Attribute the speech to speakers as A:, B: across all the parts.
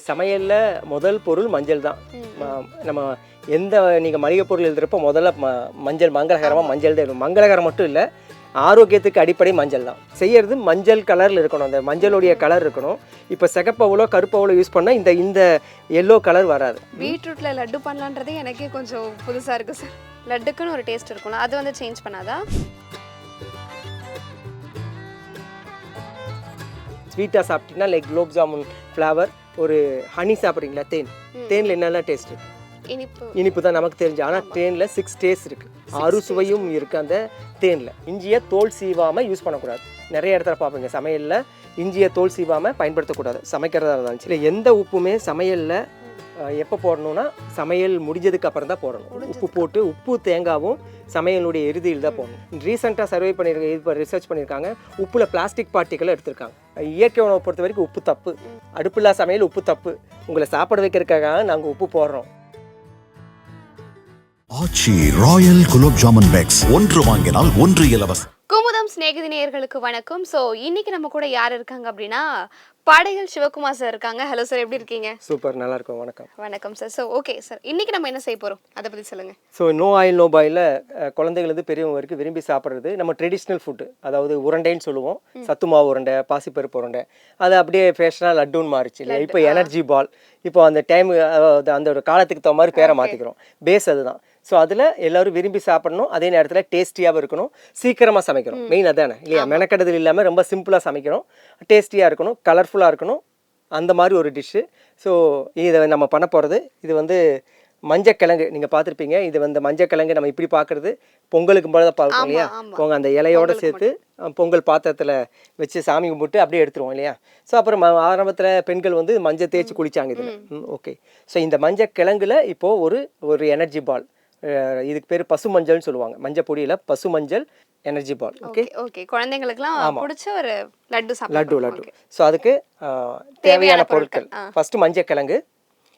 A: சமையலில் முதல் பொருள் மஞ்சள் தான். நம்ம எந்த நீங்கள் மளிகை பொருள் எழுதுகிறப்போ முதல்ல மஞ்சள் மங்களகரமாக மஞ்சள் தான் இருக்கும். மங்களகரம் மட்டும் இல்லை, ஆரோக்கியத்துக்கு அடிப்படை மஞ்சள் தான். செய்யறது மஞ்சள் கலரில் இருக்கணும், அந்த மஞ்சளுடைய கலர் இருக்கணும். இப்போ சிகப்பவளோ கருப்பவளோ யூஸ் பண்ணால் இந்த எல்லோ கலர் வராது.
B: பீட்ரூட்ல லட்டு பண்ணலான்றதே எனக்கே கொஞ்சம் புதுசாக இருக்குது சார். லட்டுக்குன்னு ஒரு டேஸ்ட் இருக்கும்ல, அது வந்து சேஞ்ச் பண்ணாதா?
A: ஸ்வீட்டாக சாப்பிட்டீங்கன்னா லைக் குலோப் ஜாமுன் ஃப்ளேவர், ஒரு ஹனி சாப்பிட்றீங்களா, தேனில் என்னென்ன டேஸ்ட் இருக்கு? இனிப்பு தான் நமக்கு தெரிஞ்சு. ஆனால் தேனில் 6 டேஸ்ட் இருக்குது, 6 சுவையும் இருக்குது அந்த தேனில். இஞ்சியை தோல் சீவாமல் யூஸ் பண்ணக்கூடாது. நிறைய இடத்துல பார்ப்பீங்க சமையலில் இஞ்சியை தோல் சீவாமல் பயன்படுத்தக்கூடாது, சமைக்கிறதா இருந்தாலும். இல்லை, எந்த உப்புமே சமையலில் எப்போ போடணும்னா சமையல் முடிஞ்சதுக்கு அப்புறம் தான் போடணும். உப்பு போட்டு உப்பு தேங்காவும் சமையலுடைய இறுதியில் தான் போடணும். ரீசெண்டாக சர்வே பண்ணியிருக்க இப்போ ரிசர்ச் பண்ணியிருக்காங்க, உப்பில் பிளாஸ்டிக் பார்ட்டிகளை எடுத்திருக்காங்க. இயற்கை உணவை பொறுத்த வரைக்கும் உப்பு தப்பு. அடுப்பில்லா சமையல் உப்பு தப்பு. உங்களை சாப்பிட வைக்கிறதுக்காக நாங்கள் உப்பு போடுறோம்.
C: ஆச்சி ராயல் குலோப் ஜாமுன் பேக்ஸ், ஒன்று வாங்கினால் ஒன்று இலவசம்.
B: குமுதம் சிநேகிதி நேயர்களுக்கு வணக்கம். ஸோ இன்னைக்கு நம்ம கூட யார் இருக்காங்க அப்படின்னா பாடைகள் சிவகுமார் சார் இருக்காங்க. ஹலோ சார், எப்படி இருக்கீங்க?
A: சூப்பர், நல்லா இருக்கும். வணக்கம்.
B: வணக்கம் சார். ஸோ ஓகே சார், இன்னைக்கு நம்ம என்ன செய்ய போகிறோம் அதை பற்றி சொல்லுங்கள்.
A: So no oil no boil குழந்தைகள் பெரியவங்க வரைக்கும் விரும்பி சாப்பிட்றது நம்ம ட்ரெடிஷ்னல் ஃபுட்டு. அதாவது உருண்டைன்னு சொல்லுவோம், சத்து மாவு உருண்டை, பாசிப்பருப்பு உருண்டை. அது அப்படியே ஃபேஷனாக லட்டுன்னு மாறிச்சு இல்லையா? இப்போ எனர்ஜி பால். இப்போ அந்த டைம் அந்த ஒரு காலத்துக்கு தகுந்த மாதிரி பேரை மாற்றிக்கிறோம். பேஸ் அதுதான். ஸோ அதில் எல்லோரும் விரும்பி சாப்பிடணும், அதே நேரத்தில் டேஸ்டியாகவும் இருக்கணும், சீக்கிரமாக சமைக்கணும். மெயின் அதானே இல்லையா? மெனக்கெடுதல் இல்லாமல் ரொம்ப சிம்பிளாக சமைக்கணும், டேஸ்டியாக இருக்கணும், கலர்ஃபுல்லாக இருக்கணும், அந்த மாதிரி ஒரு டிஷ்ஷு. ஸோ இதை நம்ம பண்ண போகிறது, இது மஞ்சக்கிழங்கு. நீங்கள் பார்த்துருப்பீங்க, இது மஞ்சக்கிழங்கு நம்ம இப்படி பார்க்குறது பொங்கலுக்கு போல தான் பார்க்கணும் இல்லையா? பொங்கல் அந்த இலையோடு சேர்த்து பொங்கல் பாத்திரத்தில் வச்சு சாமி கும்பிட்டு அப்படியே எடுத்துருவோம் இல்லையா? ஸோ அப்புறம் ஆரம்பத்தில் பெண்கள் மஞ்சள் தேய்ச்சி குளிச்சாங்க இதில். ஓகே. ஸோ இந்த மஞ்சக்கிழங்குல இப்போது ஒரு எனர்ஜி பால், இதுக்கு பேர் பசு மஞ்சள்னு சொல்லுவாங்க. மஞ்சள் பொடியில் பசு மஞ்சள் எனர்ஜி பால். Okay
B: okay. குழந்தைங்களுக்குலாம் பிடிச்ச ஒரு
A: லட்டு. ஸோ அதுக்கு தேவையான பொருட்கள், ஃபஸ்ட்டு மஞ்சக்கிழங்கு.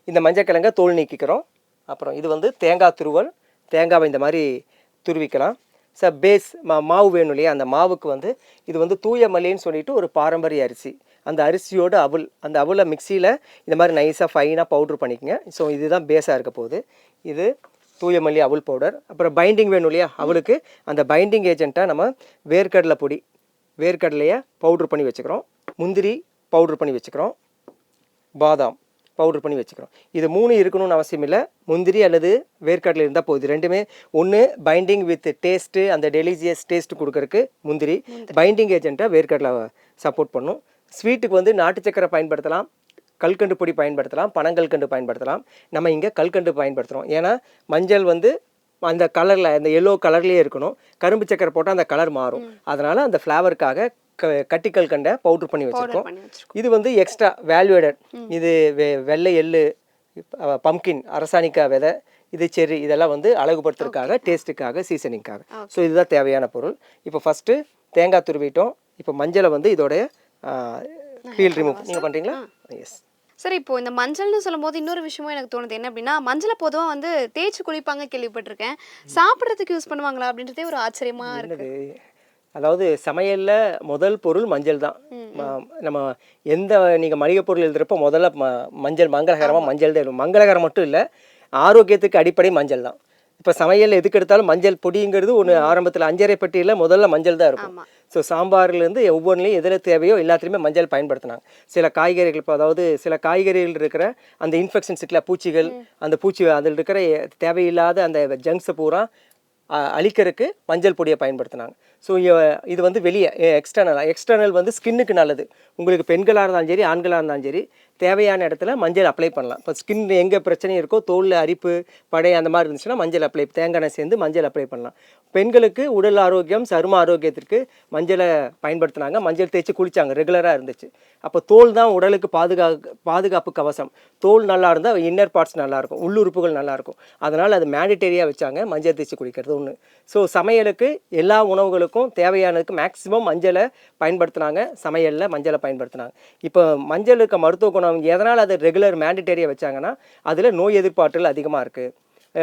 A: இந்த மஞ்சக்கிழங்கை தோல் நீக்கிக்கிறோம். அப்புறம் இது தேங்காய் துருவல். தேங்காவை இந்த மாதிரி துருவிக்கலாம். சார் பேஸ் மாவு வேணும் இல்லையா? அந்த மாவுக்கு இது தூய மல்லின்னு சொல்லிட்டு ஒரு பாரம்பரிய அரிசி. அந்த அரிசியோட அவுல், அந்த அவுலை மிக்சியில் இந்த மாதிரி நைஸாக ஃபைனாக பவுட்ரு பண்ணிக்கங்க. ஸோ இதுதான் பேஸாக இருக்க போகுது. இது தூய மல்லி அவுல் பவுடர். அப்புறம் பைண்டிங் வேணும் இல்லையா? அவளுக்கு அந்த பைண்டிங் ஏஜென்ட்டாக நம்ம வேர்க்கடலை பொடி, வேர்க்கடலையை பவுட்ரு பண்ணி வச்சுக்கிறோம். முந்திரி பவுட்ரு பண்ணி வச்சுக்கிறோம். பாதாம் பவுட்ரு பண்ணி வச்சுக்கிறோம். இது 3 இருக்கணும்னு அவசியம் இல்லை. முந்திரி அல்லது வேர்க்கடலை இருந்தால் போகுது. ரெண்டுமே ஒன்று பைண்டிங் வித் டேஸ்ட்டு, அந்த டெலிசியஸ் டேஸ்ட்டு கொடுக்கறதுக்கு முந்திரி, பைண்டிங் ஏஜென்ட்டாக வேர்க்கடலை சப்போர்ட் பண்ணும். ஸ்வீட்டுக்கு நாட்டு சக்கரை பயன்படுத்தலாம், கல்கண்டு பொடி பயன்படுத்தலாம், பனங்கல்கண்டு பயன்படுத்தலாம். நம்ம இங்கே கல்கண்டு பயன்படுத்துகிறோம். ஏன்னா மஞ்சள் அந்த கலரில், அந்த எல்லோ கலர்லேயே இருக்கணும். கரும்பு சக்கரை போட்டால் அந்த கலர் மாறும். அதனால் அந்த ஃப்ளேவருக்காக கட்டி கல்கண்டை பவுட்ரு பண்ணி வச்சுருக்கோம். இது எக்ஸ்ட்ரா வேல்யூடட். இது வெள்ளை எள்ளு, பம்கின், அரசாணிக்காய் விதை, இது செர்ரி, இதெல்லாம் அழகுபடுத்துறதுக்காக, டேஸ்ட்டுக்காக, சீசனிங்காக. ஸோ இதுதான் தேவையான பொருள். இப்போ ஃபஸ்ட்டு தேங்காய் துருவிட்டோம். இப்போ மஞ்சளை இதோடைய பீல் ரிமூவ் நீங்கள் பண்ணுறீங்களா? எஸ்.
B: சரி, இப்போ இந்த மஞ்சள்னு சொல்லும் போது இன்னொரு விஷயமும் எனக்கு தோணுது. என்ன அப்படின்னா, மஞ்சளை பொதுவாக தேய்ச்சி குளிப்பாங்க கேள்விப்பட்டிருக்கேன். சாப்பிட்றதுக்கு யூஸ் பண்ணுவாங்களா அப்படின்றதே ஒரு ஆச்சரியமா இருக்குது.
A: அதாவது சமையலில் முதல் பொருள் மஞ்சள் தான். நம்ம எந்த நீங்கள் மளிகை பொருள் எழுதுகிறப்போ முதல்ல மஞ்சள் மங்களகரமாக மஞ்சள் தான் இருக்கும். மங்களகரம் மட்டும் இல்லை, ஆரோக்கியத்துக்கு அடிப்படை மஞ்சள் தான். இப்போ சமையல் எதுக்கு எடுத்தாலும் மஞ்சள் பொடிங்கிறது ஒன்று ஆரம்பத்தில் அஞ்சரை பெட்டியில் முதல்ல மஞ்சள் தான் இருக்கும். ஸோ சாம்பார்லேருந்து ஒவ்வொன்றிலையும் எதில் தேவையோ எல்லாத்துலேயுமே மஞ்சள் பயன்படுத்தினாங்க. சில காய்கறிகள், இப்போ அதாவது சில காய்கறிகள் இருக்கிற அந்த இன்ஃபெக்ஷன்ஸ் இருக்குல்ல, பூச்சிகள், அந்த பூச்சி அதில் இருக்கிற தேவையில்லாத அந்த ஜங்க்ஸை பூரா அழிக்கிறதுக்கு மஞ்சள் பொடியை பயன்படுத்தினாங்க. ஸோ இது வெளியே எக்ஸ்டர்னல் ஸ்கின்னுக்கு நல்லது. உங்களுக்கு பெண்களாக இருந்தாலும் சரி, ஆண்களாக இருந்தாலும் சரி, தேவையான இடத்துல மஞ்சள் அப்ளை பண்ணலாம். இப்போ ஸ்கின் எங்கே பிரச்சனை இருக்கோ, தோலில் அரிப்பு, படை அந்த மாதிரி இருந்துச்சுன்னா மஞ்சள் தேங்காய் எண்ணெய் சேர்ந்து மஞ்சள் அப்ளை பண்ணலாம். பெண்களுக்கு உடல் ஆரோக்கியம், சரும ஆரோக்கியத்திற்கு மஞ்சளை பயன்படுத்தினாங்க. மஞ்சள் தேய்ச்சி குளித்தாங்க, ரெகுலராக இருந்துச்சு. அப்போ தோல் தான் உடலுக்கு பாதுகாப்பு கவசம். தோல் நல்லா இருந்தால் இன்னர் பார்ட்ஸ் நல்லாயிருக்கும், உள்ளுறுப்புகள் நல்லாயிருக்கும். அதனால் அது மேண்டிட்டரியாக வச்சாங்க மஞ்சள் தேய்ச்சி குளிக்கிறது ஒன்று. ஸோ சமையலுக்கு எல்லா உணவுகளுக்கும் தேவையானதுக்கு மேக்ஸிமம் மஞ்சளை பயன்படுத்தினாங்க. சமையலில் மஞ்சளை பயன்படுத்தினாங்க. இப்போ மஞ்சளுக்கு மருத்துவ குணம் எதனால் அது ரெகுலர் மேண்டிட்டரியாக வச்சாங்கன்னா, அதில் நோய் எதிர்ப்பாற்றல் அதிகமாக இருக்குது.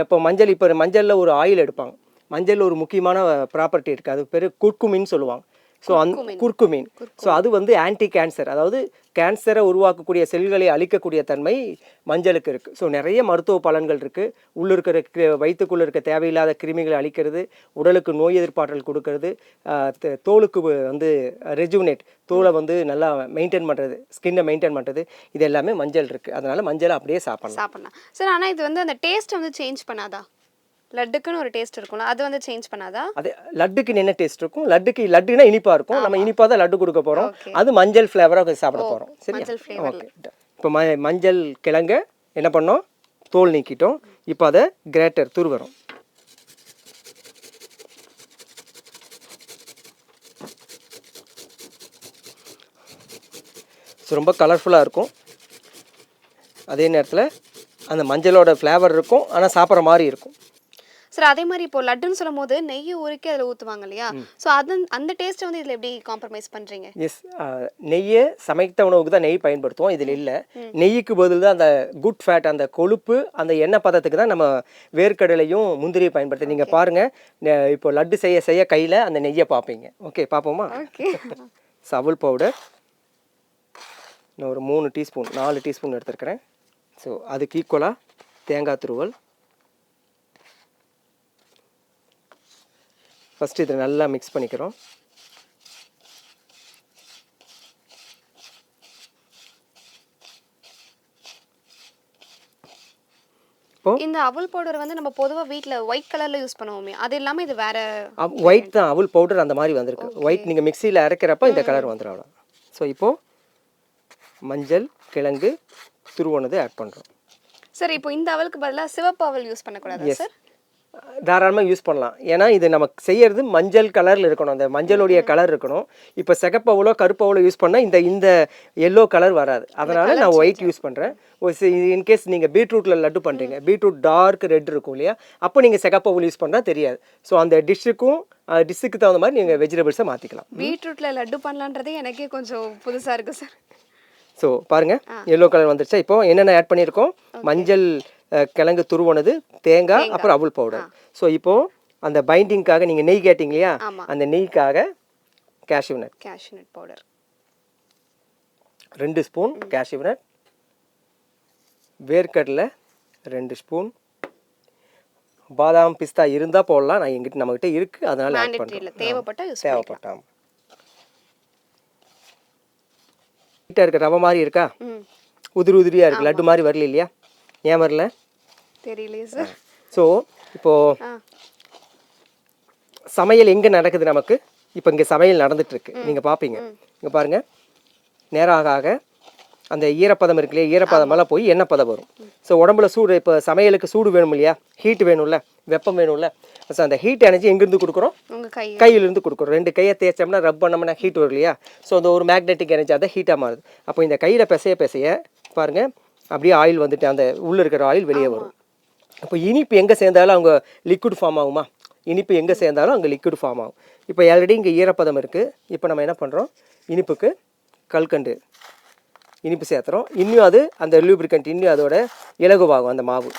A: இப்போ மஞ்சளில் ஒரு ஆயில் எடுப்பாங்க. மஞ்சளில் ஒரு முக்கியமான ப்ராப்பர்ட்டி இருக்குது, அது பேர் குர்குமின்னு சொல்லுவாங்க. So curcumin. ஸோ அது ஆன்டி கேன்சர், அதாவது கேன்சரை உருவாக்கக்கூடிய செல்களை அழிக்கக்கூடிய தன்மை மஞ்சளுக்கு இருக்குது. ஸோ நிறைய மருத்துவ பலன்கள் இருக்குது. உள்ளே இருக்கிற வயிற்றுக்குள்ளே இருக்க தேவையில்லாத கிருமிகளை அழிக்கிறது, உடலுக்கு நோய் எதிர்ப்பாற்றல் கொடுக்கறது, தோலுக்கு வந்து ரெஜுனேட், தோலை வந்து நல்லா மெயின்டைன் பண்ணுறது, ஸ்கின்னை மெயின்டைன் பண்ணுறது, இது எல்லாமே மஞ்சள் இருக்குது. அதனால் மஞ்சளை அப்படியே சாப்பிடலாம்.
B: சார் ஆனால் இது வந்து அந்த டேஸ்ட் வந்து சேஞ்ச் பண்ணாதா? லட்டுக்குன்னு ஒரு டேஸ்ட் இருக்கும்ல, அது வந்து சேஞ்ச் பண்ணாதா?
A: அது லட்டுக்கு என்ன டேஸ்ட் இருக்கும்? லட்டுனா இனிப்பா இருக்கும். நம்ம இனிப்பா தான் லட்டு கொடுக்க போறோம். அது மஞ்சள் ஃப்ளேவரா சாப்பிட போறோம். சரியா? ஓகே. இப்போ மஞ்சள் கிழங்க என்ன பண்ணோம்? தோல் நீக்கிட்டோம். இப்போ அதை கிரேட்டர் துருவறோம். ரொம்ப கலர்ஃபுல்லாக இருக்கும். அதே நேரத்தில் அந்த மஞ்சளோட ஃப்ளேவர் இருக்கும், ஆனால் சாப்பிட்ற மாதிரி இருக்கும்.
B: சார் அதே மாதிரி இப்போ லட்டுன்னு சொல்லும் போது நெய்யை உருக்கி அதில் ஊற்றுவாங்க இல்லையா? ஸோ அந்த டேஸ்ட்டை வந்து இதில் எப்படி காம்ப்ரமைஸ் பண்ணுறீங்க?
A: எஸ், நெய்யை சமைத்த உணவுக்கு தான் நெய் பயன்படுத்துவோம். இதில் இல்லை, நெய்யுக்கு பதில் தான் அந்த குட் ஃபேட், அந்த கொழுப்பு, அந்த எண்ணெய் பதத்துக்கு தான் நம்ம வேர்க்கடலையும் முந்திரியை பயன்படுத்தி. நீங்கள் பாருங்கள், இப்போ லட்டு செய்ய செய்ய கையில் அந்த நெய்யை பார்ப்பீங்க. ஓகே, பார்ப்போமா?
B: ஓகே.
A: அவல் பவுடர் நான் ஒரு 3 டீஸ்பூன் 4 டீஸ்பூன் எடுத்துருக்கிறேன். ஸோ அதுக்கு ஈக்குவலாக தேங்காய் துருவல். ஃபஸ்ட்டு இதை நல்லா மிக்ஸ் பண்ணிக்கிறோம்.
B: இந்த அவல் பவுடர் வந்து நம்ம பொதுவா வீட்ல ஒயிட் கலர்ல யூஸ் பண்ணுவோமே, அது இல்லாம இது வேற
A: ஒயிட் தான் அவல் பவுடர் அந்த மாதிரி வந்திருக்கு. ஒயிட் நீங்கள் மிக்சியில் அரைக்கிறப்ப இந்த கலர் வந்துடும், அவ்வளோ. ஸோ இப்போது மஞ்சள் கிழங்கு துருவனது ஆட் பண்ணுறோம்.
B: சார் இப்போ இந்த அவலுக்கு பதிலாக சிவப்பு அவல் யூஸ் பண்ணக்கூடாதா சார்?
A: தாராளமாக யூஸ் பண்ணலாம். ஏன்னா இது நமக்கு செய்யறது மஞ்சள் கலரில் இருக்கணும், அந்த மஞ்சளுடைய கலர் இருக்கணும். இப்போ சிகப்பு அவலோ கருப்பு அவலோ யூஸ் பண்ணால் இந்த எல்லோ கலர் வராது. அதனால் நான் ஒயிட் யூஸ் பண்ணுறேன். இன்கேஸ் நீங்கள் பீட்ரூட்டில் லட்டு பண்ணுறீங்க, பீட்ரூட் டார்க் ரெட் இருக்கும் இல்லையா, அப்போ நீங்கள் சிகப்பு அவல் யூஸ் பண்ணால் தெரியாது. ஸோ அந்த டிஷ்ஷுக்கு தகுந்த மாதிரி நீங்கள் வெஜிடபிள்ஸை மாற்றிக்கலாம்.
B: பீட்ரூட்டில் லட்டு பண்ணலான்றதே எனக்கே கொஞ்சம் புதுசாக இருக்குது சார்.
A: ஸோ பாருங்கள், எல்லோ கலர் வந்துருச்சா? இப்போ என்னென்ன ஆட் பண்ணியிருக்கோம்? மஞ்சள் கிழங்கு துருவனது, தேங்காய், அப்புறம் அவல் பவுடர். ஸோ இப்போது அந்த பைண்டிங்காக நீங்கள் நெய் கேட்டிங்க இல்லையா, அந்த நெய்க்காக cashew nut
B: powder
A: 2 spoon, cashew nut, வேர்க்கடலை 2 ஸ்பூன், பாதாம் பிஸ்தா இருந்தால் போடலாம். நம்மகிட்ட இருக்குது, அதனால் ஆட் பண்ணுறோம். தேவைப்பட்டாம். கிட்ட இருக்க ரவை மாதிரி இருக்கா? உதிரியாக இருக்குது, லட்டு மாதிரி வரல இல்லையா? ஏன் வரல
B: தெரியலையே சார்.
A: ஸோ இப்போது சமையல் எங்கே நடக்குது நமக்கு? இப்போ இங்கே சமையல் நடந்துட்டுருக்கு, நீங்கள் பார்ப்பீங்க. இங்கே பாருங்கள், நேரம் ஆக அந்த ஈரப்பதம் இருக்கு இல்லையா, ஈரப்பதமெல்லாம் போய் எண்ணெய் பதம் வரும். ஸோ உடம்புல சூடு, இப்போ சமையலுக்கு சூடு வேணும் இல்லையா, ஹீட் வேணும்ல, வெப்பம் வேணும்ல. ஸோ அந்த ஹீட் எனர்ஜி எங்கேருந்து கொடுக்குறோம்? கையிலேருந்து கொடுக்குறோம். 2 கையை தேய்ச்சோம்னா, ரப் பண்ணோம்னா ஹீட் வரும் இல்லையா? ஸோ அந்த ஒரு மேக்னெட்டிக் எனர்ஜி அதை ஹீட்டாக மாறுது. அப்போ இந்த கையில் பிசைய பாருங்கள், அப்படியே ஆயில் வந்துட்டு அந்த உள்ளே இருக்கிற ஆயில் வெளியே வரும். அப்போ இனிப்பு எங்கே சேர்ந்தாலும் அவங்க லிக்விட் ஃபார்ம் ஆகுமா? இனிப்பு எங்கே சேர்ந்தாலும் அங்கே லிக்விட் ஃபார்ம் ஆகும். இப்போ ஆல்ரெடி இங்கே ஈரப்பதம் இருக்குது. இப்போ நம்ம என்ன பண்ணுறோம்? இனிப்புக்கு கல்கண்டு இனிப்பு சேர்த்துறோம். இன்னும் அது அந்த லூப்ரிகண்ட் இன்னும் அதோட இலகுவாகும் அந்த மாவு.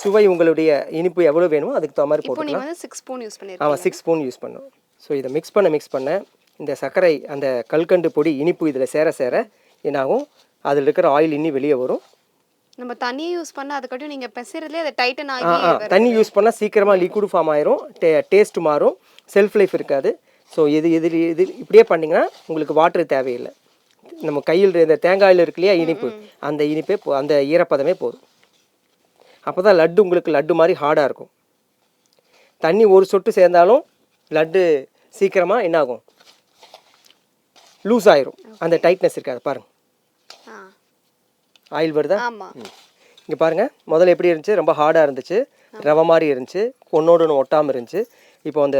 A: சுவை உங்களுடைய இனிப்பு எவ்வளோ வேணுமோ அதுக்கு தகுந்த மாதிரி போட்டுக்கலாம்.
B: 6 ஸ்பூன் யூஸ் பண்ணிருக்கீங்க.
A: ஆமாம், 6 ஸ்பூன் யூஸ் பண்ணோம். ஸோ இதை மிக்ஸ் பண்ண இந்த சர்க்கரை, அந்த கல்கண்டு பொடி, இனிப்பு இதில் சேர என்னாகும்? அதில் இருக்கிற ஆயில் இன்னி வெளியே வரும்.
B: நம்ம தண்ணி யூஸ் பண்ணால் அதுக்கட்டும் நீங்கள் பெசைறதுலேயே அதை டைட்டன் ஆகி
A: தண்ணி யூஸ் பண்ணால் சீக்கிரமாக லிக்விட் ஃபார்ம் ஆயிரும், டேஸ்ட் மாறும், செல்ஃப் லைஃப் இருக்காது. ஸோ இது இப்படியே பண்ணிங்கன்னா உங்களுக்கு வாட்டர் தேவையில்லை. நம்ம கையில் இந்த தேங்காயில் இருக்கு இல்லையா இனிப்பு, அந்த இனிப்பே அந்த ஈரப்பதமே போதும். அப்போ தான் லட்டு உங்களுக்கு லட்டு மாதிரி ஹார்டாக இருக்கும். தண்ணி ஒரு சொட்டு சேர்ந்தாலும் லட்டு சீக்கிரமாக என்னாகும்? லூஸ் ஆயிரும், அந்த டைட்னஸ் இருக்காது. பாருங்கள், ஆயில் வருதா? இங்கே பாருங்கள், முதல்ல எப்படி இருந்துச்சு? ரொம்ப ஹார்டாக இருந்துச்சு, ரவை மாதிரி இருந்துச்சு, ஒன்று ஒட்டாமல் இருந்துச்சு. இப்போ அந்த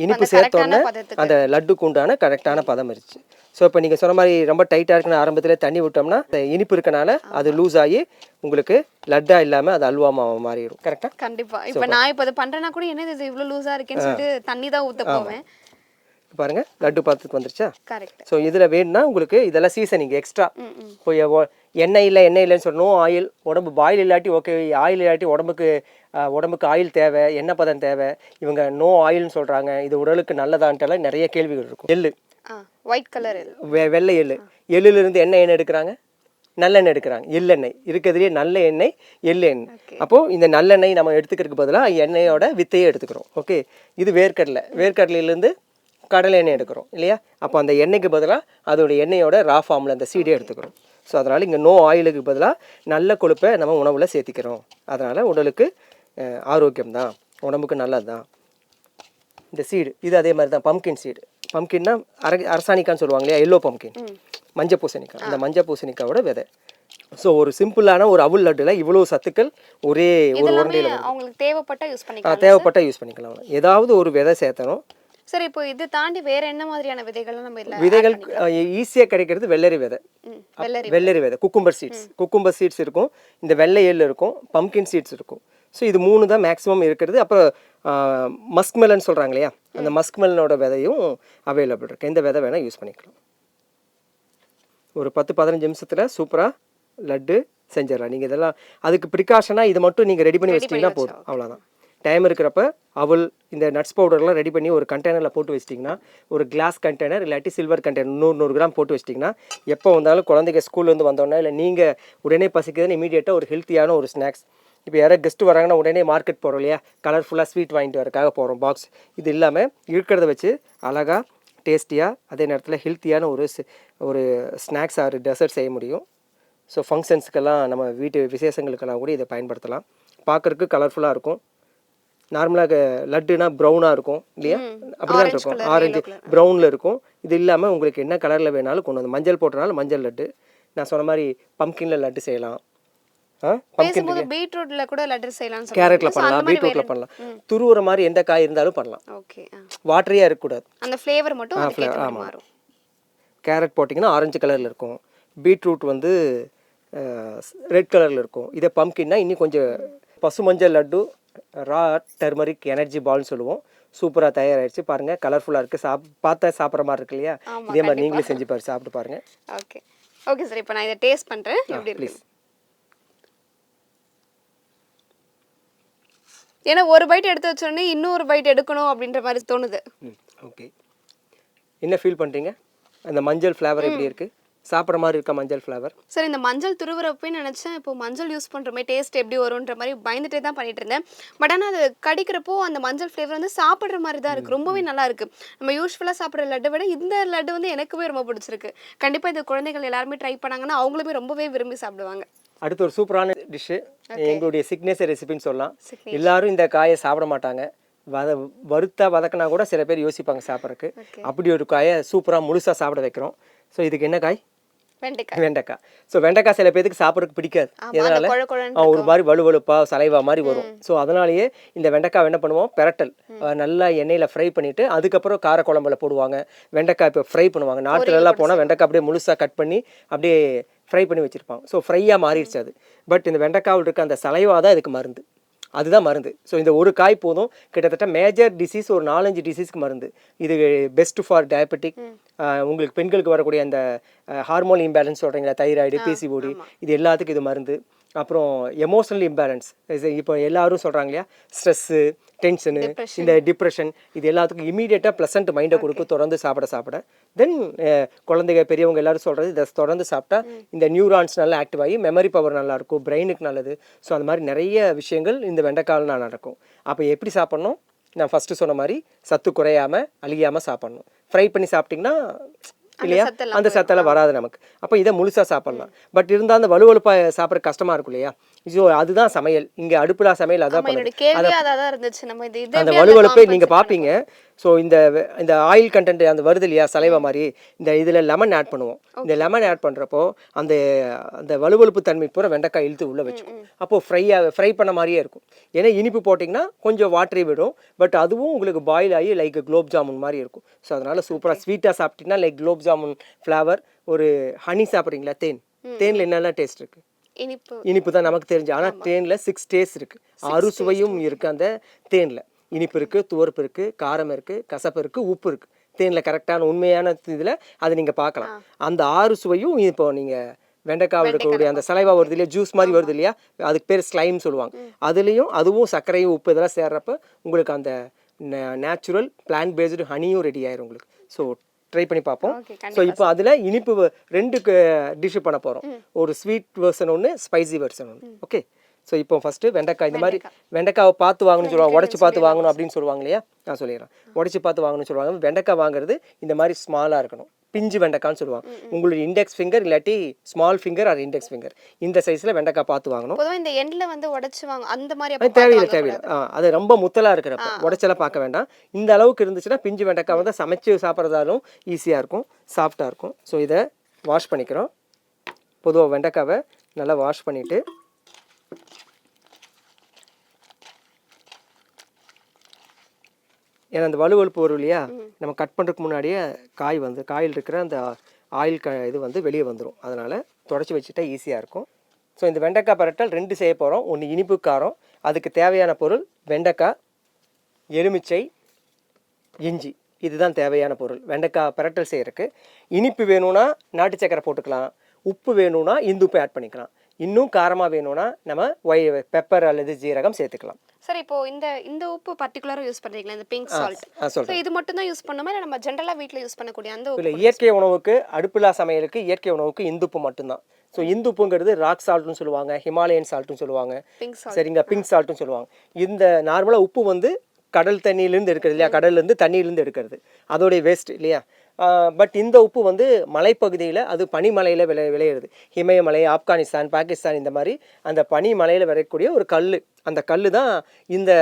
A: இனிப்பு சேர்த்தோன்னே அந்த லட்டுக்கு உண்டான கரெக்டான பதம் இருந்துச்சு. ஸோ இப்போ நீங்கள் சொன்ன மாதிரி ரொம்ப டைட்டாக இருக்குன்னு ஆரம்பத்தில் தண்ணி விட்டோம்னா இனிப்பு இருக்கனால அது லூஸ் ஆகி உங்களுக்கு லட்டாக இல்லாமல் அது அல்வா மாவு மாறிடும். கரெக்டாக?
B: கண்டிப்பாக. இப்போ நான் இப்போ அதை பண்ணுறேன்னா கூட என்ன இது இவ்வளோ லூஸாக இருக்கேன்னு சொல்லிட்டு தண்ணி தான் ஊற்ற போவேன்.
A: பாருங்க, லட்டு பார்த்துக்கு வந்துருச்சா?
B: கரெக்ட்.
A: ஸோ இதில் வேணும்னா உங்களுக்கு இதெல்லாம் சீசனிங் எக்ஸ்ட்ரா. இப்போ எண்ணெய் இல்லைன்னு சொல்லணும், ஆயில், உடம்பு பாயில் இல்லாட்டி ஓகே, ஆயில் இல்லாட்டி உடம்புக்கு ஆயில் தேவை, எண்ணெய் பதம் தேவை. இவங்க நோ ஆயில்னு சொல்கிறாங்க, இது உடலுக்கு நல்லதான்ட்டெல்லாம் நிறைய கேள்விகள் இருக்கும். எள்ளு
B: ஒயிட் கலர்
A: வெள்ளை எள்ளு. எள்ளுலேருந்து என்ன எண்ணெய் எடுக்கிறாங்க? நல்லெண்ணெய் எடுக்கிறாங்க. எள்ளெண்ணெய் இருக்கிறதுலேயே நல்ல எண்ணெய் எள்ளு எண்ணெய். அப்போது இந்த நல்லெண்ணெய் நம்ம எடுத்துக்கிறதுக்கு பதிலாக எண்ணெயோட வித்தையே எடுத்துக்கிறோம். ஓகே, இது வேர்க்கடலை. வேர்க்கடலையிலேருந்து கடலை எண்ணெய் எடுக்கிறோம் இல்லையா? அப்போ அந்த எண்ணெய்க்கு பதிலாக அதோட எண்ணெயோட ரா ஃபார்மில் அந்த சீடே எடுத்துக்கிறோம். ஸோ அதனால் இங்கே நோ ஆயிலுக்கு பதிலாக நல்ல கொழுப்பை நம்ம உணவில் சேர்த்திக்கிறோம். அதனால் உடலுக்கு ஆரோக்கியம் தான், உடம்புக்கு நல்லது தான். இந்த சீடு இது அதே மாதிரி தான், பம்கின் சீடு. பம்கின்னா அரசாணிக்கான்னு சொல்லுவாங்க இல்லையா? எல்லோ பம்கின், மஞ்சள் பூசணிக்காய். அந்த மஞ்சள் பூசணிக்காயோட விதை. ஸோ ஒரு சிம்பிளான ஒரு அவுல் லட்டில் இவ்வளோ சத்துக்கள் ஒரே ஒரு உருண்டையில்
B: அவங்களுக்கு தேவைப்பட்டால் யூஸ் பண்ணிக்கலாம்.
A: தேவைப்பட்டால் யூஸ் பண்ணிக்கலாம். ஏதாவது ஒரு விதை சேர்த்தணும்.
B: சரி, இப்போ இது தாண்டி வேற என்ன மாதிரியான விதைகள்லாம் நம்ம இல்லை?
A: விதைகள் ஈஸியாக கிடைக்கிறது வெள்ளரி விதை. வெள்ளரி விதை, குக்கும்பர் சீட்ஸ். குக்கும்பர் சீட்ஸ் இருக்கும், இந்த வெள்ளை எள் இருக்கும், பம்கின் சீட்ஸ் இருக்கும். ஸோ இது 3 தான் மேக்ஸிமம் இருக்கிறது. அப்புறம் மஸ்க் மெலன் சொல்கிறாங்க இல்லையா? அந்த மஸ்க் மெலனோட விதையும் அவைலபிள் இருக்குது. எந்த விதை வேணால் யூஸ் பண்ணிக்கலாம். ஒரு 10-15 நிமிஷத்தில் சூப்பராக லட்டு செஞ்சிடலாம். நீங்கள் இதெல்லாம் அதுக்கு ப்ரிகாஷனாக இது மட்டும் நீங்கள் ரெடி பண்ணி வச்சிட்டிங்கன்னா போதும், அவ்வளோதான். டைம் இருக்கிறப்ப அவல் இந்த நட்ஸ் பவுடர்லாம் ரெடி பண்ணி ஒரு கண்டெய்னரில் போட்டு வச்சிட்டிங்கன்னா, ஒரு கிளாஸ் கண்டெய்னர் இல்லாட்டி சில்வர் கண்டெய்னர் 100 கிராம் போட்டு வச்சிட்டிங்கன்னா, எப்போ வந்தாலும் குழந்தைங்க ஸ்கூல்லேருந்து வந்தோடனே இல்லை நீங்கள் உடனே பசிக்குதுன்னு இமீடியட்டாக ஒரு ஹெல்த்தியான ஒரு ஸ்நாக்ஸ். இப்போ யாராவது கெஸ்ட்டு வராங்கன்னா உடனே மார்க்கெட் போகிறோம் இல்லையா? கலர்ஃபுல்லாக ஸ்வீட் வாங்கிட்டு வரக்காக போகிறோம் பாக்ஸ். இது இல்லாமல் இருக்கிறத வச்சு அழகாக டேஸ்டியாக அதே நேரத்தில் ஹெல்த்தியான ஒரு ஸ்நாக்ஸ் ஆர் டெசர்ட் செய்ய முடியும். ஸோ ஃபங்க்ஷன்ஸுக்கெல்லாம் நம்ம வீட்டு விசேஷங்களுக்கெல்லாம் கூட இதை பயன்படுத்தலாம். பார்க்குறதுக்கு கலர்ஃபுல்லாக இருக்கும். நார்மலாக லட்டுனா ப்ரௌனாக இருக்கும் இல்லையா? அப்படி தான் இருக்கும், ஆரஞ்சு ப்ரௌனில் இருக்கும். இது இல்லாமல் உங்களுக்கு என்ன கலரில் வேணாலும் கொண்டு வந்து, மஞ்சள் போட்டனால மஞ்சள் லட்டு, நான் சொன்ன மாதிரி பம்கினில் லட்டு செய்யலாம்.
B: பீட்ரூட்ல கூட லட்டு செய்யலாம்,
A: கேரட்ல பண்ணலாம், பீட்ரூட்ல பண்ணலாம். துருவுற மாதிரி எந்த காய் இருந்தாலும் பண்ணலாம்.
B: ஓகே,
A: வாட்டரியாக இருக்கக்கூடாது,
B: அந்த ஃப்ளேவர் மட்டும்
A: ஆமாம். கேரட் போட்டிங்கன்னா ஆரஞ்சு கலரில் இருக்கும், பீட்ரூட் வந்து ரெட் கலரில் இருக்கும். இதே பம்கின்னா இன்னும் கொஞ்சம் பசுமஞ்சள் லட்டு, ரா டர்மரிக் எனர்ஜி பால்னு சொல்லுவோம். சூப்பராக தயாராகிடுச்சு பாருங்கள், கலர்ஃபுல்லாக இருக்குது. பார்த்தா சாப்பிட்ற மாதிரி இருக்கு இல்லையா? இதே மாதிரி நீங்களும் செஞ்சு சாப்பிட்டு பாருங்கள்.
B: ஓகே ஓகே சார், இப்போ நான் இதை டேஸ்ட் பண்ணுறேன். எப்படி இருக்கு? ஏன்னா ஒரு பைட் எடுத்து வச்சோடனே இன்னொரு பைட் எடுக்கணும் அப்படின்ற மாதிரி தோணுது.
A: ஓகே, என்ன ஃபீல் பண்ணுறீங்க? அந்த மஞ்சள் ஃப்ளேவர் எப்படி இருக்குது? சாப்பிட்ற மாதிரி இருக்கா மஞ்சள் ஃப்ளேவர்?
B: சார், இந்த மஞ்சள் துருவுறப்பே நினச்சேன் இப்போ மஞ்சள் யூஸ் பண்ணுறோமே டேஸ்ட் எப்படி வரும்ன்ற மாதிரி பயந்துட்டே தான் பண்ணிட்டு இருந்தேன். பட் ஆனால் அது கடிக்கிறப்போ அந்த மஞ்சள் ஃப்ளேவர் வந்து சாப்பிட்ற மாதிரி தான் இருக்குது. ரொம்பவே நல்லா இருக்குது. நம்ம யூஸ்ஃபுல்லாக சாப்பிட்ற லட்டை விட இந்த லட்டு வந்து எனக்குமே ரொம்ப பிடிச்சிருக்கு. கண்டிப்பாக இது குழந்தைகள் எல்லாருமே ட்ரை பண்ணாங்கன்னா அவங்களுமே ரொம்பவே விரும்பி சாப்பிடுவாங்க.
A: அடுத்து ஒரு சூப்பரான டிஷ்ஷு, எங்களுடைய சிக்னேச்சர் ரெசிபின்னு சொல்லலாம். எல்லாரும் இந்த காயை சாப்பிட மாட்டாங்க. வதக்கினா கூட சில பேர் யோசிப்பாங்க சாப்பிட்றதுக்கு. அப்படி ஒரு காயை சூப்பராக முழுசாக சாப்பிட வைக்கிறோம். ஸோ இதுக்கு என்ன காய்? வெண்டைக்காய். ஸோ வெண்டைக்காய் சில பேருக்கு சாப்பிட்றதுக்கு பிடிக்காது. எதனால? ஒரு மாதிரி வலுவலுப்பா சலைவா மாதிரி வரும். ஸோ அதனாலேயே இந்த வெண்டைக்காய் என்ன பண்ணுவோம், பெரட்டல் நல்லா எண்ணெயில் ஃப்ரை பண்ணிவிட்டு அதுக்கப்புறம் காரக்குழம்புல போடுவாங்க. வெண்டைக்காய் இப்போ ஃப்ரை பண்ணுவாங்க. நாட்டுலலாம் போனால் வெண்டைக்காய் அப்படியே முழுசாக கட் பண்ணி அப்படியே ஃப்ரை பண்ணி வச்சுருப்பாங்க. ஸோ ஃப்ரையாக மாறிடுச்சு அது. பட் இந்த வெண்டைக்காவில் இருக்க அந்த சலைவா தான் இதுக்கு மருந்து, அதுதான் மருந்து. ஸோ இந்த ஒரு காய் போதும், கிட்டத்தட்ட மேஜர் டிசீஸ் ஒரு 4-5 டிசீஸ்க்கு மருந்து. இது பெஸ்ட் ஃபார் டயபெட்டிக், உங்களுக்கு பெண்களுக்கு வரக்கூடிய அந்த ஹார்மோன் இம்பேலன்ஸ் சொல்கிறீங்களா, தைராய்டு, பிசிஓடி, இது எல்லாத்துக்கும் இது மருந்து. அப்புறம் எமோஷனல் இம்பேலன்ஸ், இப்போ எல்லாரும் சொல்கிறாங்க இல்லையா, ஸ்ட்ரெஸ்ஸு, டென்ஷனு, இந்த டிப்ரெஷன், இது எல்லாத்துக்கும் இமீடியட்டாக ப்ளசன்ட் மைண்டை கொடுக்கும் தொடர்ந்து சாப்பிட. தென் குழந்தைங்க பெரியவங்க எல்லாரும் சொல்கிறது, இதை தொடர்ந்து சாப்பிட்டா இந்த நியூரான்ஸ் நல்லா ஆக்டிவ் ஆகி மெமரி பவர் நல்லாயிருக்கும், பிரெயினுக்கு நல்லது. ஸோ அந்த மாதிரி நிறைய விஷயங்கள் இந்த வெண்டைக்காயில் நடக்கும். அப்போ எப்படி சாப்பிட்ணும்? நான் ஃபஸ்ட்டு சொன்ன மாதிரி சத்து குறையாமல் அழியாமல் சாப்பிட்ணும். ஃப்ரை பண்ணி சாப்பிட்டிங்கன்னா இல்லையா, அந்த சத்தெல்லாம் வராது நமக்கு. அப்போ இதை முழுசாக சாப்பிட்லாம். பட் இருந்தால் அந்த வலுவலுப்பாக சாப்பிட்ற கஷ்டமாக இருக்கும் இல்லையா? ஸோ அதுதான் சமையல். இங்கே அடுப்புலா சமையல் அதான் அந்த வலுவலுப்பை நீங்கள் பார்ப்பீங்க. ஸோ இந்த ஆயில் கண்டென்ட் அந்த வருது இல்லையா, சலைவா மாதிரி, இந்த இதில் லெமன் ஆட் பண்ணுவோம். இந்த லெமன் ஆட் பண்ணுறப்போ அந்த வலுவலுப்பு தன்மை பூரா வெண்டைக்காய் இழுத்து உள்ளே வச்சுக்கும். அப்போது ஃப்ரை பண்ண மாதிரியே இருக்கும். ஏன்னா இனிப்பு போட்டிங்கன்னா கொஞ்சம் வாட்டரி விடும், பட் அதுவும் உங்களுக்கு பாயில் ஆகி லைக் குலோப் ஜாமுன் மாதிரி இருக்கும். ஸோ அதனால் சூப்பராக ஸ்வீட்டாக சாப்பிட்டிங்கன்னா லைக் குலோப் ஜாமுன் ஃப்ளேவர். ஒரு ஹனி சாப்பிட்றீங்களா, தேனில் என்னெல்லாம் டேஸ்ட் இருக்குது? இனிப்பு தான் நமக்கு தெரிஞ்சு. ஆனால் தேனில் 6 டேஸ்ட் இருக்குது, 6 சுவையும் இருக்குது. அந்த தேனில் இனிப்பு இருக்குது, துவர்ப்பு இருக்குது, காரம் இருக்குது, கசப்பு இருக்குது, உப்பு இருக்குது. தேனில் கரெக்டான உண்மையான இதில் அதை நீங்கள் பார்க்கலாம். அந்த 6 சுவையும் இப்போ நீங்கள் வெண்டைக்காய் இருக்கக்கூடிய அந்த சலைவா வருது இல்லையா, ஜூஸ் மாதிரி வருது இல்லையா, அதுக்கு பேர் ஸ்லைம் சொல்லுவாங்க. அதுவும் சர்க்கரையும் உப்பு இதெல்லாம் சேர்றப்ப உங்களுக்கு அந்த நேச்சுரல் பிளான்ட் பேஸ்டு ஹனியும் ரெடி ஆயிரும் உங்களுக்கு. ஸோ ட்ரை பண்ணி பார்ப்போம்.
B: Okay,
A: ஸோ இப்போ அதில் இனிப்பு ரெண்டு டிஷ் பண்ண போகிறோம். ஒரு ஸ்வீட் வெர்ஷன் ஒன்று, ஸ்பைசி வெர்ஷன் ஒன்று. ஓகே, ஸோ இப்போ ஃபஸ்ட்டு வெண்டைக்காய். இந்த மாதிரி வெண்டைக்காவை பார்த்து வாங்கணும்னு சொல்லுவாங்க, உடச்சி பார்த்து வாங்கணும் அப்படின்னு சொல்லுவாங்க இல்லையா? நான் சொல்லிடுறேன். உடச்சி பார்த்து வாங்கணும்னு சொல்லுவாங்க. வெண்டைக்காய் வாங்குறது இந்த மாதிரி ஸ்மாலாக இருக்கணும், பிஞ்சு வெண்டைக்கான்னு சொல்லுவாங்க. உங்களுடைய இண்டெக்ஸ் ஃபிங்கர் இல்லாட்டி small finger R index finger இந்த சைஸில் வெண்டைக்காய் பார்த்து வாங்கணும்.
B: பொதுவா இந்த எண்ட்ல வந்து உடைச்சு வாங்க அந்த மாதிரி
A: அது தேவையில்லை. அது ரொம்ப முத்தலாக இருக்கிறப்ப உடச்செல்லாம் பார்க்க வேண்டாம். இந்த அளவுக்கு இருந்துச்சுன்னா பிஞ்சு வெண்டைக்காய் வந்து சமைச்சு சாப்பிட்றதாலும் ஈஸியாக இருக்கும், சாஃப்டாக இருக்கும். ஸோ இதை வாஷ் பண்ணிக்கிறோம். பொதுவாக வெண்டைக்காவை நல்லா வாஷ் பண்ணிவிட்டு ஏன்னா அந்த வலுவழுப்பு வரும் இல்லையா, நம்ம கட் பண்ணுறதுக்கு முன்னாடியே காயில் இருக்கிற அந்த ஆயில் இது வந்து வெளியே வந்துடும். அதனால் தொடச்சி வச்சுட்டா ஈஸியாக இருக்கும். ஸோ இந்த வெண்டைக்காய் பரட்டல் 2 செய்ய போகிறோம். ஒன்று இனிப்பு காரம். அதுக்கு தேவையான பொருள் வெண்டைக்காய், எலுமிச்சை, இஞ்சி. இதுதான் தேவையான பொருள் வெண்டைக்காய் பரட்டல் செய்யறதுக்கு. இனிப்பு வேணும்னா நாட்டு சக்கரை போட்டுக்கலாம், உப்பு வேணும்னா இந்துப்பு ஆட் பண்ணிக்கலாம், இன்னும் காரமாக வேணும்னா நம்ம பெப்பர் அல்லது ஜீரகம் சேர்த்துக்கலாம்.
B: சார் இப்போ இந்த உப்பு பர்டிகுலரா யூஸ் பண்றீங்களா, இந்த பிங்க் சால்ட்? சோ இது மட்டும் தான் யூஸ் பண்ணுமா இல்ல நம்ம ஜெனரலா வீட்ல யூஸ் பண்ணக்கூடிய அந்த உப்பு?
A: இல்ல, இயற்கை உணவுக்கு, அடுப்பில்லா சமையலுக்கு இயற்கை உணவுக்கு இந்துப்பு மட்டும்தான். ஸோ இந்துப்புங்கிறது ராக் சால்ட்னு சொல்லுவாங்க, ஹிமாலயன் சால்ட்னு சொல்லுவாங்க, சரிங்க, பிங்க் சால்ட்னு சொல்லுவாங்க. இந்த நார்மலாக உப்பு வந்து கடல் தண்ணியிலேருந்து எடுக்கிறது இல்லையா, கடல்லேருந்து தண்ணியிலேருந்து எடுக்கிறது, அதோடைய வேஸ்ட் இல்லையா. பட் இந்த உப்பு வந்து மலைப்பகுதியில், அது பனிமலையில் விளையிறது. இமயமலை, ஆப்கானிஸ்தான், பாகிஸ்தான், இந்த மாதிரி அந்த பனி மலையில் விளையக்கூடிய ஒரு கல், அந்த கல் தான் இந்த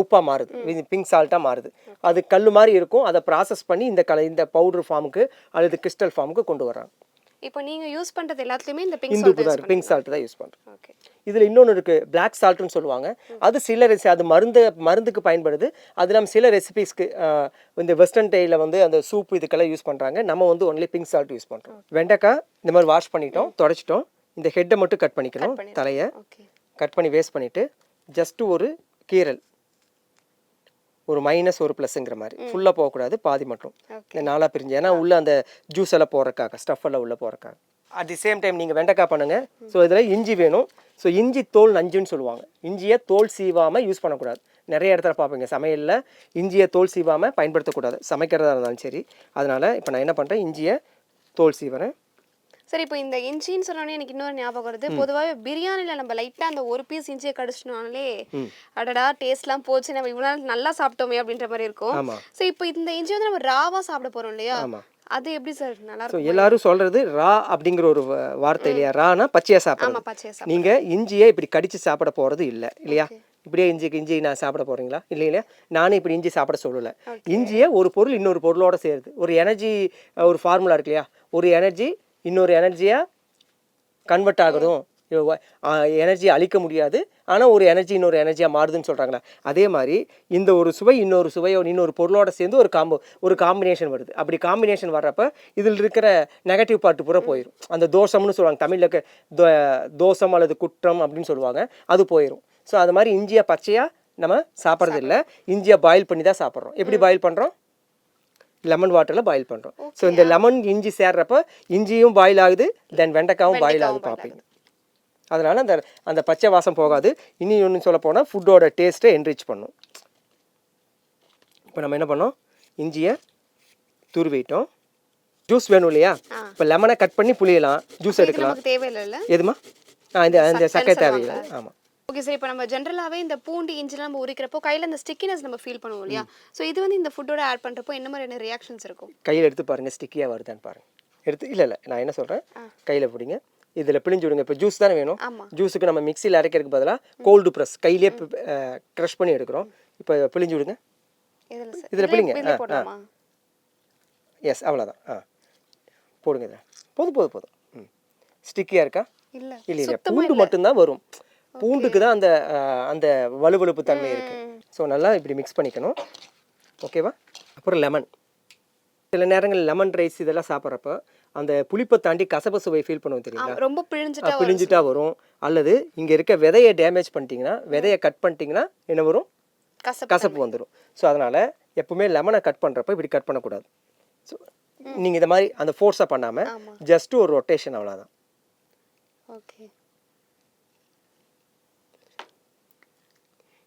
A: உப்பாக மாறுது, பிங்க் சால்ட்டாக மாறுது. அது கல் மாதிரி இருக்கும். அதை ப்ராசஸ் பண்ணி இந்த பவுடர் ஃபார்முக்கு அல்லது கிறிஸ்டல் ஃபார்முக்கு கொண்டு வர்றாங்க.
B: இப்போ நீங்க யூஸ் பண்றது எல்லாத்துலயுமே இந்த
A: பிங்க் சால்ட் தான் யூஸ் பண்றோம்.
B: ஓகே,
A: இதுல இன்னொன்று இருக்கு, பிளாக் சால்ட்னு சொல்லுவாங்க. அது அது மருந்துக்கு பயன்படுது. அது நம்ம சில ரெசிபிஸ்க்கு இந்த வெஸ்டர்ன் டேயில் வந்து அந்த சூப் இதுக்கெல்லாம் யூஸ் பண்றாங்க. நம்ம வந்து ஒன்லி பிங்க் சால்ட் யூஸ் பண்றோம். வெண்டைக்காய் இந்த மாதிரி வாஷ் பண்ணிட்டோம், தொடச்சிட்டோம். இந்த ஹெட்டை மட்டும் கட் பண்ணிக்கணும், தலையை கட் பண்ணி வேஸ்ட் பண்ணிட்டு ஜஸ்ட் ஒரு கீரல், ஒரு மைனஸ் ஒரு ப்ளஸ்ங்கிற மாதிரி, ஃபுல்லாக போகக்கூடாது, பாதி மட்டும் இந்த 4 பிரிஞ்சு. ஏன்னா உள்ள அந்த ஜூஸ் எல்லாம் போகிறக்காக, ஸ்டஃப் எல்லாம் உள்ளே போகிறக்காக. அட் தி சேம் டைம் நீங்கள் வெண்டைக்காய் பண்ணுங்கள். ஸோ இதில் இஞ்சி வேணும். ஸோ இஞ்சி தோல் நஞ்சுன்னு சொல்லுவாங்க. இஞ்சியை தோல் சீவாமல் யூஸ் பண்ணக்கூடாது. நிறைய இடத்துல பார்ப்பீங்க சமையலில் இஞ்சியை தோல் சீவாமல் பயன்படுத்தக்கூடாது, சமைக்கிறதா இருந்தாலும் சரி. அதனால் இப்போ நான் என்ன பண்ணுறேன், இஞ்சியை தோல் சீவுறேன்.
B: சரி, இப்போ இந்த இஞ்சின்னு சொன்னோன்னே எனக்கு இன்னொரு ஞாபகம் வருது. பொதுவாகவே பிரியாணியில் நம்ம லைட்டாக அந்த ஒரு பீஸ் இஞ்சியை கடிச்சிட்டோம்னாலே அடடா டேஸ்ட்லாம் போச்சு, நம்ம இவ்வளோ நாள் நல்லா சாப்பிட்டோமே அப்படின்ற மாதிரி இருக்கும். ஸோ இப்போ இந்த இஞ்சி வந்து நம்ம ராவாக சாப்பிட போகிறோம் இல்லையா, அது எப்படி சார் நல்லா இருக்கும்?
A: எல்லாரும் சொல்றது ரா அப்படிங்கிற ஒரு வார்த்தை இல்லையா, ரானா பச்சையா சாப்பிடுறது. நீங்க இஞ்சியை இப்படி கடிச்சு சாப்பிட போறது இல்லையா, இப்படியே இஞ்சி நான் சாப்பிட போறீங்களா? இல்லையா, நானும் இப்படி இஞ்சி சாப்பிட சொல்லலை. இஞ்சியை ஒரு பொருள் இன்னொரு பொருளோட சேருது. ஒரு எனர்ஜி, ஒரு ஃபார்முலா இருக்கு இல்லையா, ஒரு எனர்ஜி இன்னொரு எனர்ஜியா கன்வெர்ட் ஆகுதும், எனர்ஜி அழிக்க முடியாது, ஆனால் ஒரு எனர்ஜி இன்னொரு எனர்ஜியாக மாறுதுன்னு சொல்கிறாங்களா, அதே மாதிரி இந்த ஒரு சுவை இன்னொரு சுவையோ இன்னொரு பொருளோட சேர்ந்து ஒரு காம்பினேஷன் வருது. அப்படி காம்பினேஷன் வர்றப்ப இதில் இருக்கிற நெகட்டிவ் பார்ட்டு பூரா போயிடும். அந்த தோஷம்னு சொல்லுவாங்க தமிழில், தோஷம் அல்லது குற்றம் அப்படின்னு சொல்லுவாங்க, அது போயிடும். ஸோ அது மாதிரி இஞ்சியை பச்சையாக நம்ம சாப்பிட்றது இல்லை, இஞ்சியை பாயில் பண்ணி தான் சாப்பிட்றோம். எப்படி பாயில் பண்ணுறோம்? லெமன் வாட்டரில் பாயில் பண்ணுறோம். ஸோ இந்த லெமன் இஞ்சி சேர்றப்ப இஞ்சியும் பாயில் ஆகுது, தென் வெண்டைக்காவும் பாயில் ஆகுது பார்ப்பீங்க. அதனால் அந்த பச்சை வாசம் போகாது. இனி ஒன்று சொல்ல போனால் ஃபுட்டோட டேஸ்ட்டை என்ரிச் பண்ணும். இப்போ நம்ம என்ன பண்ணோம், இஞ்சியை துருவிட்டோம். ஜூஸ் வேணும் இல்லையா, இப்போ லெமனை கட் பண்ணி புளியலாம், ஜூஸ் எடுக்கலாம்.
B: தேவையில்லை
A: எதுமா? இந்த சக்கரை தேவையில்லை. ஆமாம்.
B: ஓகே சார், இப்போ நம்ம ஜென்ரலாகவே இந்த பூண்டு இஞ்சிலாம் நம்ம உரிக்கிறப்போ கையில் அந்த ஸ்டிக்கினஸ் நம்ம ஃபீல் பண்ணுவோம் இல்லையா, ஸோ இது வந்து இந்த ஃபுட்டோட ஆட் பண்ணுறப்போ என்ன மாதிரியான ரியாக்ஷன்ஸ் இருக்கும்?
A: கையில் எடுத்து பாருங்கள், ஸ்டிக்கியாக வருதான்னு பாருங்கள். இல்லை நான் என்ன சொல்கிறேன், கையில் பிடிங்க, இதில் பிழிஞ்சு விடுங்க. இப்போ ஜூஸ் தானே வேணும், ஜூஸுக்கு நம்ம மிக்சியில் அரைக்கிறதுக்கு பதிலாக கோல்டு ப்ரெஸ் கையிலே க்ரஷ் பண்ணி எடுக்கிறோம். இப்போ பிழிஞ்சு விடுங்க, இதில் பிழிங்க. எஸ், அவ்வளோதான். போடுங்க, இதில் போதும். ஸ்டிக்கியாக இருக்கா? இல்லை, பூண்டு மட்டும்தான் வரும். பூண்டுக்கு தான் அந்த வலுவழுப்பு தன்மை இருக்குது. ஸோ நல்லா இப்படி மிக்ஸ் பண்ணிக்கணும். ஓகேவா? அப்புறம் லெமன். சில நேரங்களில் லெமன் ரைஸ் இதெல்லாம் சாப்பிட்றப்ப அந்த புளிப்பை தாண்டி கசப்பு சுவை ஃபீல் பண்ணுவோம் தெரியுங்களா,
B: ரொம்ப
A: பிழிஞ்சிட்டா வரும். அல்லது இங்கே இருக்க விதையை டேமேஜ் பண்ணிட்டீங்கன்னா, விதையை கட் பண்ணிட்டீங்கன்னா என்ன வரும், கசப்பு வந்துடும். ஸோ அதனால் எப்பவுமே லெமனை கட் பண்ணுறப்ப இப்படி கட் பண்ணக்கூடாது. ஸோ நீங்கள் இந்த மாதிரி அந்த ஃபோர்ஸாக பண்ணாமல் ஜஸ்ட்டு ஒரு ரொட்டேஷன், அவ்வளோதான்.
B: ஓகே,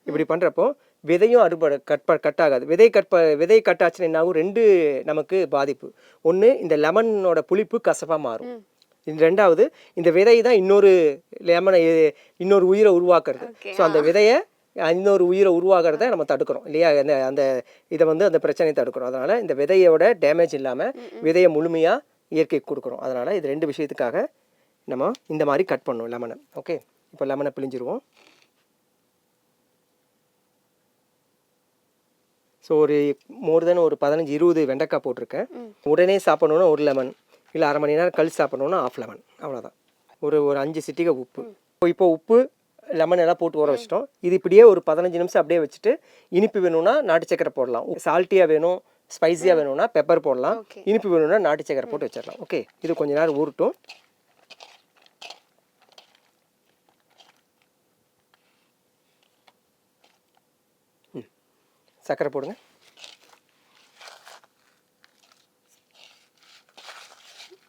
A: இப்படி பண்ணுறப்போ விதையும் கட் ஆகாது. விதை கட் ஆச்சுன்னா என்ன ஆகும்? 2 நமக்கு பாதிப்பு. ஒன்று, இந்த லெமனோட புளிப்பு கசப்பாக மாறும். ரெண்டாவது, இந்த விதை தான் இன்னொரு உயிரை உருவாக்குறது. ஸோ அந்த விதையை இன்னொரு உயிரை உருவாகிறத நம்ம தடுக்கிறோம் இல்லையா? அந்த இதை வந்து அந்த பிரச்சனையை தடுக்கிறோம். அதனால் இந்த விதையோட டேமேஜ் இல்லாமல் விதையை முழுமையாக இயற்கைக்கு கொடுக்குறோம். அதனால் இது 2 விஷயத்துக்காக நம்ம இந்த மாதிரி கட் பண்ணணும் லெமனை. ஓகே, இப்போ லெமனை பிழிஞ்சிருவோம். ஸோ ஒரு மோர் தென் ஒரு 15-20 வெண்டைக்காய் போட்டிருக்கேன். உடனே சாப்பிடணுன்னா 1 லெமன், இல்லை அரை மணி நேரம் கழிச்சு சாப்பிடணுன்னா 1/2 லெமன், அவ்வளோதான். ஒரு 5 சிட்டிகை உப்பு. இப்போ உப்பு லெமன் எல்லாம் போட்டு ஊற வச்சிட்டோம். இது இப்படியே ஒரு 15 நிமிஷம் அப்படியே வச்சுட்டு, இனிப்பு வேணும்னா நாட்டு சக்கரை போடலாம், சால்ட்டியாக வேணும் ஸ்பைஸியாக வேணும்னா பெப்பர் போடலாம், இனிப்பு வேணும்னா நாட்டு சக்கரை போட்டு வச்சிடலாம். ஓகே, இது கொஞ்ச நேரம் ஊறட்டும். சக்கரை போடுங்க.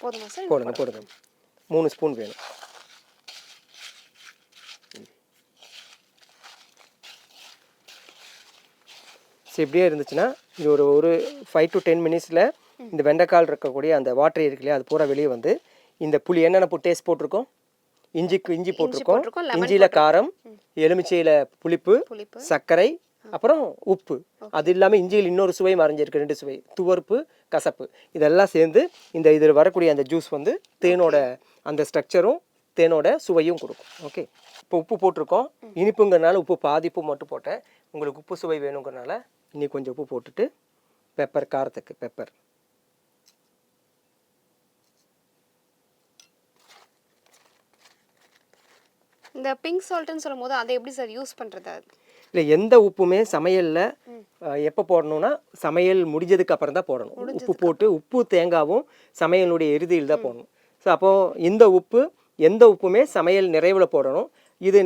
B: போதுமா சார்?
A: போடுங்க 3 ஸ்பூன் வேணும். ஸோ இப்படியே இருந்துச்சுன்னா இது ஒரு 5 to 10 மினிட்ஸில் இந்த வெண்டைக்கால் இருக்கக்கூடிய அந்த வாட்டர் இருக்கு இல்லையா, அது பூரா வெளியே வந்து இந்த புளி என்னென்ன டேஸ்ட் போட்டிருக்கோம்? இஞ்சி போட்டிருக்கோம், இஞ்சியில் காரம், எலுமிச்சையில் புளிப்பு, சர்க்கரை, அப்புறம் உப்பு. அது இல்லாமல் இஞ்சியில் இன்னொரு சுவை மறைஞ்சிருக்கு, 2 சுவை, துவர்ப்பு, கசப்பு. இதெல்லாம் சேர்ந்து இந்த இதில் வரக்கூடிய அந்த ஜூஸ் வந்து தேனோட அந்த ஸ்ட்ரக்சரும் தேனோட சுவையும் கொடுக்கும். ஓகே, இப்போ உப்பு போட்டிருக்கோம். இனிப்புங்கிறனால உப்பு பாதிப்பு மட்டும் போட்டேன். உங்களுக்கு உப்பு சுவை வேணுங்கிறனால இன்னும் கொஞ்சம் உப்பு போட்டுட்டு, பெப்பர், காரத்துக்கு பெப்பர்.
B: இந்த பிங்க் சால்ட்னு சொல்லும்போது அதை எப்படி சார் யூஸ் பண்ணுறது?
A: இல்லை, எந்த உப்புமே சமையலில் எப்போ போடணும்னா சமையல் முடிஞ்சதுக்கு அப்புறம் தான் போடணும். உப்பு போட்டு உப்பு தேங்காவும் சமையலுடைய இறுதியில் தான் போடணும். ஸோ அப்போது எந்த உப்புமே சமையல் நிறைவில் போடணும். இது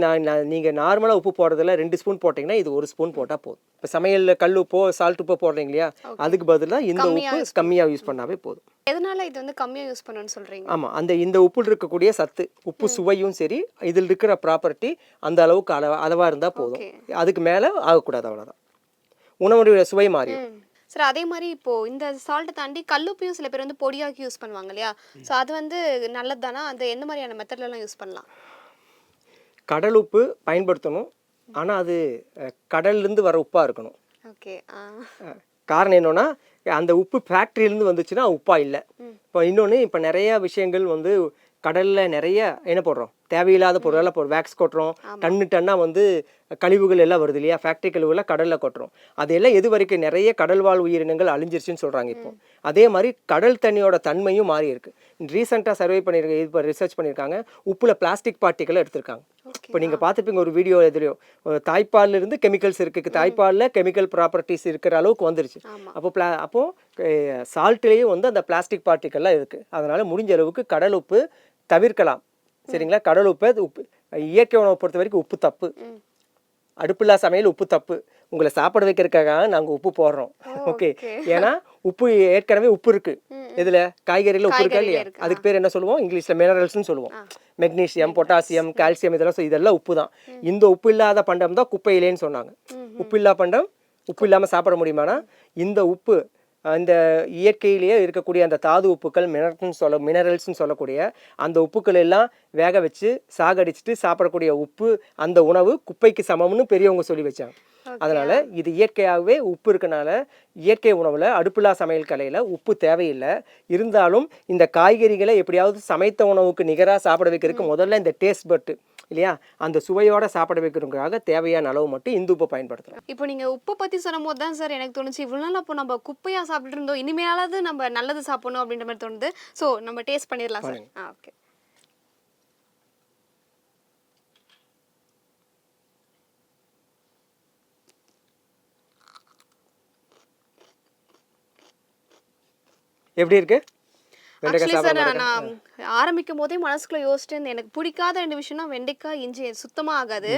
A: நீங்கள் நார்மலாக உப்பு போடுறதுல 2 ஸ்பூன் போட்டிங்கன்னா இது 1 ஸ்பூன் போட்டால் போதும். இப்போ சமையலில் கல் உப்போ சால்ட் உப்போ போடுறீங்க இல்லையா, அதுக்கு பதிலாக இந்த உப்பு கம்மியாக யூஸ் பண்ணாவே போதும்.
B: எதனால இது வந்து கம்மியாக யூஸ் பண்ணணும்னு சொல்கிறீங்க?
A: ஆமாம், இந்த உப்புல இருக்கக்கூடிய சத்து, உப்பு சுவையும் சரி, இதில் இருக்கிற ப்ராப்பர்ட்டி அந்த அளவுக்கு அளவாக இருந்தால் போதும். அதுக்கு மேலே ஆகக்கூடாது, அவ்வளோதான். உணவுடைய சுவை மாறி.
B: சார் அதே மாதிரி இப்போ இந்த சால்ட்டை தாண்டி கல்லுப்பையும் சில பேர் வந்து பொடியாக்கி யூஸ் பண்ணுவாங்க இல்லையா? ஸோ அது வந்து நல்லது தானா? அது எந்த மாதிரியான மெத்தட்லலாம் யூஸ் பண்ணலாம்?
A: கடல் உப்பு பயன்படுத்தணும், ஆனால் அது கடல்லேருந்து வர உப்பாக இருக்கணும்.
B: ஓகே,
A: காரணம் என்னன்னா, அந்த உப்பு ஃபேக்ட்ரியிலேருந்து வந்துச்சுன்னா உப்பாக இல்லை. இப்போ இன்னொன்று, இப்போ நிறையா விஷயங்கள் வந்து கடலில் நிறைய என்ன போடுறோம், தேவையில்லாத பொருளெல்லாம் வேக்ஸ் கொட்டுறோம், டன்னாக வந்து கழிவுகள் எல்லாம் வருது இல்லையா, ஃபேக்ட்ரி கழிவுகள்லாம் கடலில் கொட்டுறோம். அதெல்லாம் எது வரைக்கும் நிறைய கடல்வாழ் உயிரினங்கள் அழிஞ்சிருச்சுன்னு சொல்கிறாங்க இப்போ. அதே மாதிரி கடல் தண்ணியோட தன்மையும் மாறி இருக்கு. ரீசெண்டாக சர்வே பண்ணியிருக்க இப்போ ரிசர்ச் பண்ணியிருக்காங்க, உப்பில் பிளாஸ்டிக் பார்ட்டிகளை எடுத்திருக்காங்க. இப்போ நீங்கள் பார்த்துப்பீங்க ஒரு வீடியோ, எதுலையோ தாய்ப்பாலில் இருந்து கெமிக்கல்ஸ் இருக்குது, தாய்ப்பாலில் கெமிக்கல் ப்ராப்பர்ட்டிஸ் இருக்கிற அளவுக்கு வந்துருச்சு. அப்போது சால்ட்லேயும் வந்து அந்த பிளாஸ்டிக் பார்ட்டிகள்லாம் இருக்குது. அதனால் முடிஞ்ச அளவுக்கு கடல் உப்பு தவிர்க்கலாம். சரிங்களா? கடல் உப்பு இயற்கை உணவை பொறுத்த வரைக்கும் உப்பு தப்பு. அடுப்பில்லா சமையல் உப்பு தப்பு. உங்களை சாப்பிட வைக்கிறதுக்காக நாங்கள் உப்பு போடுறோம். ஓகே, ஏன்னா உப்பு ஏற்கனவே உப்பு இருக்கு. இதில் காய்கறியில் உப்பு இருக்கா இல்லையா, அதுக்கு பேர் என்ன சொல்லுவோம் இங்கிலீஷில்? மினரல்ஸ்னு சொல்லுவோம். மெக்னீசியம், பொட்டாசியம், கால்சியம், இதெல்லாம் உப்பு தான். இந்த உப்பு இல்லாத பண்டம் தான் குப்பையிலேன்னு சொன்னாங்க. உப்பு இல்லா பண்டம் உப்பு இல்லாமல் சாப்பிட முடியுமானா, இந்த உப்பு அந்த இயற்கையிலேயே இருக்கக்கூடிய அந்த தாது உப்புக்கள், மினரல்ஸ்னு சொல்லக்கூடிய அந்த உப்புக்கள் எல்லாம் வேக வச்சு சாகடிச்சுட்டு சாப்பிடக்கூடிய உப்பு, அந்த உணவு குப்பைக்கு சமம்னு பெரியவங்க சொல்லி வச்சாங்க. அதனால இது இயற்கையாகவே உப்பு இருக்கனால இயற்கை உணவில் அடுப்பில்லா சமையல் கலையில் உப்பு தேவையில்லை. இருந்தாலும் இந்த காய்கறிகளை எப்படியாவது சமைத்த உணவுக்கு நிகராக சாப்பிட வைக்கிறதுக்கு முதல்ல இந்த டேஸ்ட் பட்டு இல்லையா, அந்த சுவையோட சாப்பிட வைக்கிறதுக்காக தேவையான அளவு மட்டும் இந்த உப்பை பயன்படுத்துறோம்.
B: இப்போ நீங்க உப்பை பத்தி சொல்லும் போது தான் சார் எனக்கு தோணுச்சு, இவ்வளவு நாள் அப்போ நம்ம குப்பையா சாப்பிட்டு இருந்தோம், இனிமேலாவது நம்ம நல்லது சாப்பிடணும் அப்படின்ற மாதிரி தோணுது. ஸோ நம்ம டேஸ்ட் பண்ணிடலாம் சார். ஓகே.
A: எப்படி இருக்கு?
B: ஆக்சுவலி சார் நான் ஆரம்பிக்கும் போதே மனசுக்குள்ள யோசிச்சேன், எனக்கு பிடிக்காத 2 விஷயம்னா வெண்டைக்காய், இஞ்சி சுத்தமா ஆகாது.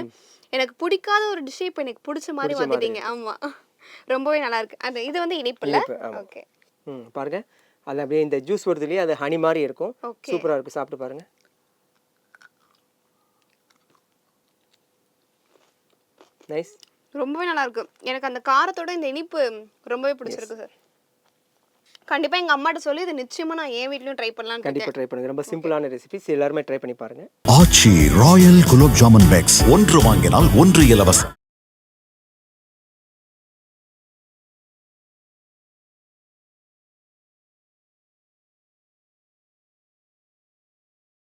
B: எனக்கு பிடிக்காத ஒரு டிஷ் இப்போ எனக்கு பிடிச்ச மாதிரி வந்துட்டீங்க. ஆமா, ரொம்பவே நல்லா இருக்கு. அந்த இது வந்து இனிப்புல. ஓகே,
A: பாருங்க, அது அப்படியே இந்த ஜூஸ் வருது இல்லையா, அது ஹனி மாதிரி இருக்கும். சூப்பரா இருக்கு, சாப்பிட்டு பாருங்க. நைஸ்,
B: ரொம்பவே நல்லா இருக்கு. எனக்கு அந்த காரத்தோட இந்த இனிப்பு ரொம்பவே பிடிச்சிருக்கு சார். கண்டிப்பா எங்க அம்மாட்ட சொல்லி இது நிச்சயமா நான் என் வீட்லயும் ட்ரை பண்ணலாம்னு
A: கண்டிப்பாக
B: இருக்கேன்.
A: ட்ரை பண்ணுங்க. ரொம்ப சிம்பிளான ரெசிபிஸ், எல்லாருமே ட்ரை பண்ணி பாருங்க.
C: ஆச்சி ராயல் குலோப் ஜாமுன் பேக்ஸ், ஒன்று வாங்கினால் ஒன்று இலவசம்.